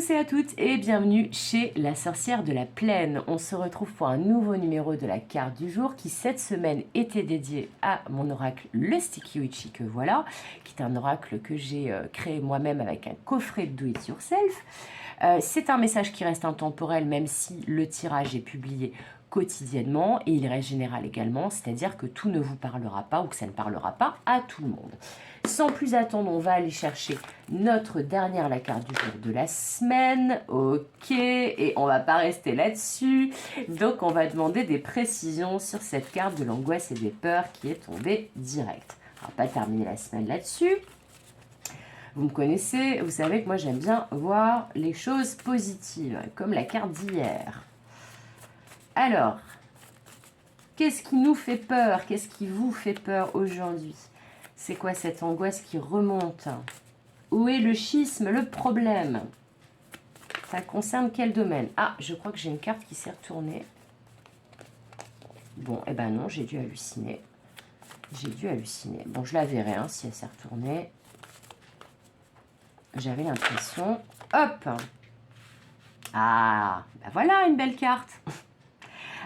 tous et à toutes et bienvenue chez la sorcière de la plaine. On se retrouve pour un nouveau numéro de la carte du jour qui cette semaine était dédié à mon oracle le Sticky Witchy que voilà, qui est un oracle que j'ai créé moi-même avec un coffret de Do It Yourself. C'est un message qui reste intemporel même si le tirage est publié quotidiennement et il reste général également, c'est-à-dire que tout ne vous parlera pas ou que ça ne parlera pas à tout le monde. Sans plus attendre, on va aller chercher notre dernière, la carte du jour de la semaine. Ok, et on va pas rester là-dessus. Donc, on va demander des précisions sur cette carte de l'angoisse et des peurs qui est tombée direct. On va pas terminer la semaine là-dessus. Vous me connaissez, vous savez que moi, j'aime bien voir les choses positives, comme la carte d'hier. Alors, qu'est-ce qui nous fait peur? Qu'est-ce qui vous fait peur aujourd'hui? C'est quoi cette angoisse qui remonte? Où est le schisme, le problème? Ça concerne quel domaine? Ah, je crois que j'ai une carte qui s'est retournée. Bon, eh ben non, j'ai dû halluciner. J'ai dû halluciner. Bon, je la verrai hein, si elle s'est retournée. J'avais l'impression... Hop! Ah, ben voilà une belle carte.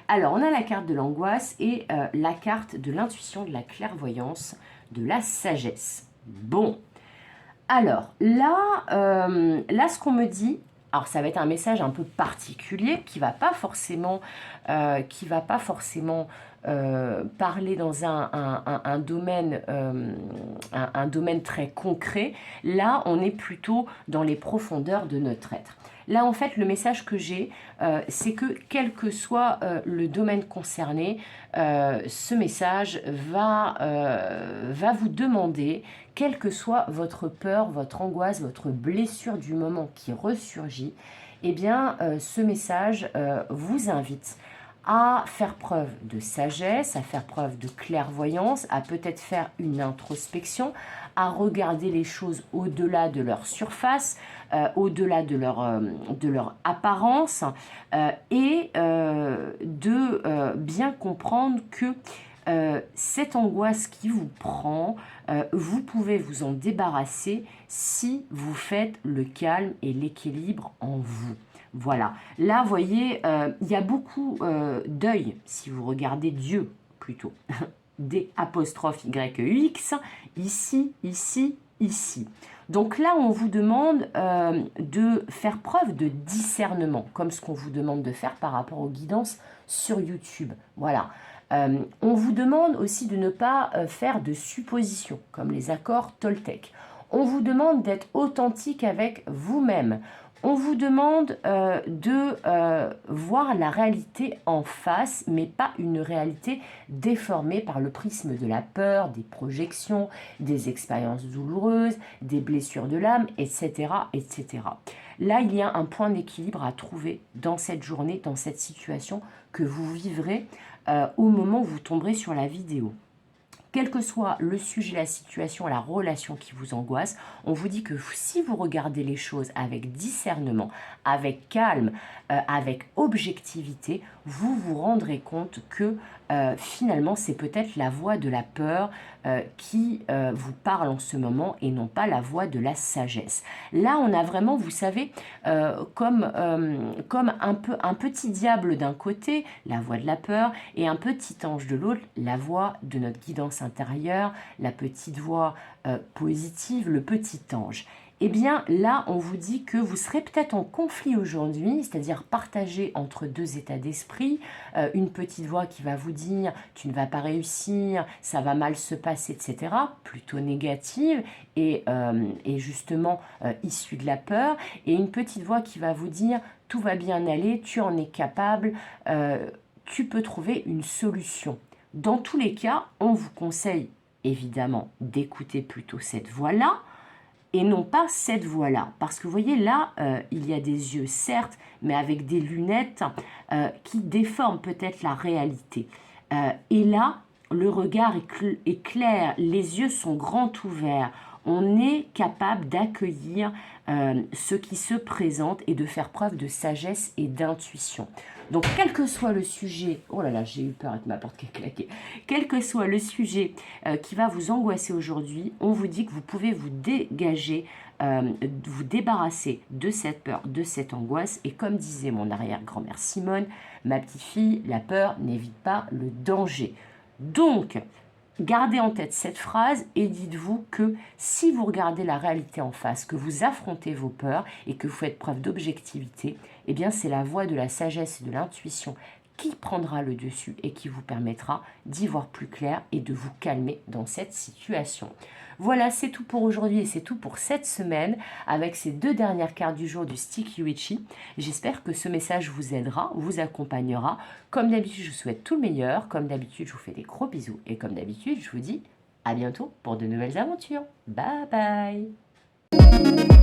Alors, on a la carte de l'angoisse et la carte de l'intuition, de la clairvoyance, de la sagesse. Bon, alors là, ce qu'on me dit, alors ça va être un message un peu particulier qui va pas forcément, parler dans un domaine, un domaine très concret. Là, on est plutôt dans les profondeurs de notre être. Là, en fait, le message que j'ai, c'est que quel que soit le domaine concerné, ce message va vous demander, quelle que soit votre peur, votre angoisse, votre blessure du moment qui ressurgit, eh bien, ce message vous invite à faire preuve de sagesse, à faire preuve de clairvoyance, à peut-être faire une introspection, à regarder les choses au-delà de leur surface, au-delà de leur apparence, et de bien comprendre que cette angoisse qui vous prend, vous pouvez vous en débarrasser si vous faites le calme et l'équilibre en vous. Voilà, là, vous voyez, il y a beaucoup d'œil, si vous regardez Dieu, plutôt, D'_YEX, ici, ici, ici. Donc là, on vous demande de faire preuve de discernement, comme ce qu'on vous demande de faire par rapport aux guidances sur YouTube. Voilà. On vous demande aussi de ne pas faire de suppositions, comme les accords Toltec. On vous demande d'être authentique avec vous-même. On vous demande de voir la réalité en face, mais pas une réalité déformée par le prisme de la peur, des projections, des expériences douloureuses, des blessures de l'âme, etc., etc. Là, il y a un point d'équilibre à trouver dans cette journée, dans cette situation que vous vivrez au moment où vous tomberez sur la vidéo. Quel que soit le sujet, la situation, la relation qui vous angoisse, on vous dit que si vous regardez les choses avec discernement, avec calme, avec objectivité, vous vous rendrez compte que finalement c'est peut-être la voix de la peur qui vous parle en ce moment et non pas la voix de la sagesse. Là on a vraiment, vous savez, comme un petit diable d'un côté, la voix de la peur, et un petit ange de l'autre, la voix de notre guidance intérieure, la petite voix positive, le petit ange. Eh bien là, on vous dit que vous serez peut-être en conflit aujourd'hui, c'est-à-dire partagé entre deux états d'esprit, une petite voix qui va vous dire « tu ne vas pas réussir, ça va mal se passer », etc., plutôt négative et justement issue de la peur, et une petite voix qui va vous dire « tout va bien aller, tu en es capable, tu peux trouver une solution ». Dans tous les cas, on vous conseille évidemment d'écouter plutôt cette voix-là, et non pas cette voix-là. Parce que vous voyez, là, il y a des yeux, certes, mais avec des lunettes qui déforment peut-être la réalité. Et là, le regard est clair, les yeux sont grands ouverts. on est capable d'accueillir ce qui se présente et de faire preuve de sagesse et d'intuition. Donc, quel que soit le sujet, oh là là, j'ai eu peur avec ma porte qui a claqué, quel que soit le sujet qui va vous angoisser aujourd'hui, on vous dit que vous pouvez vous dégager, vous débarrasser de cette peur, de cette angoisse. Et comme disait mon arrière-grand-mère Simone, ma petite fille, la peur n'évite pas le danger. Donc, gardez en tête cette phrase et dites-vous que si vous regardez la réalité en face, que vous affrontez vos peurs et que vous faites preuve d'objectivité, eh bien c'est la voie de la sagesse et de l'intuition qui prendra le dessus et qui vous permettra d'y voir plus clair et de vous calmer dans cette situation. Voilà, c'est tout pour aujourd'hui et c'est tout pour cette semaine avec ces 2 dernières cartes du jour du Sticky Witchy. J'espère que ce message vous aidera, vous accompagnera. Comme d'habitude, je vous souhaite tout le meilleur. Comme d'habitude, je vous fais des gros bisous. Et comme d'habitude, je vous dis à bientôt pour de nouvelles aventures. Bye bye!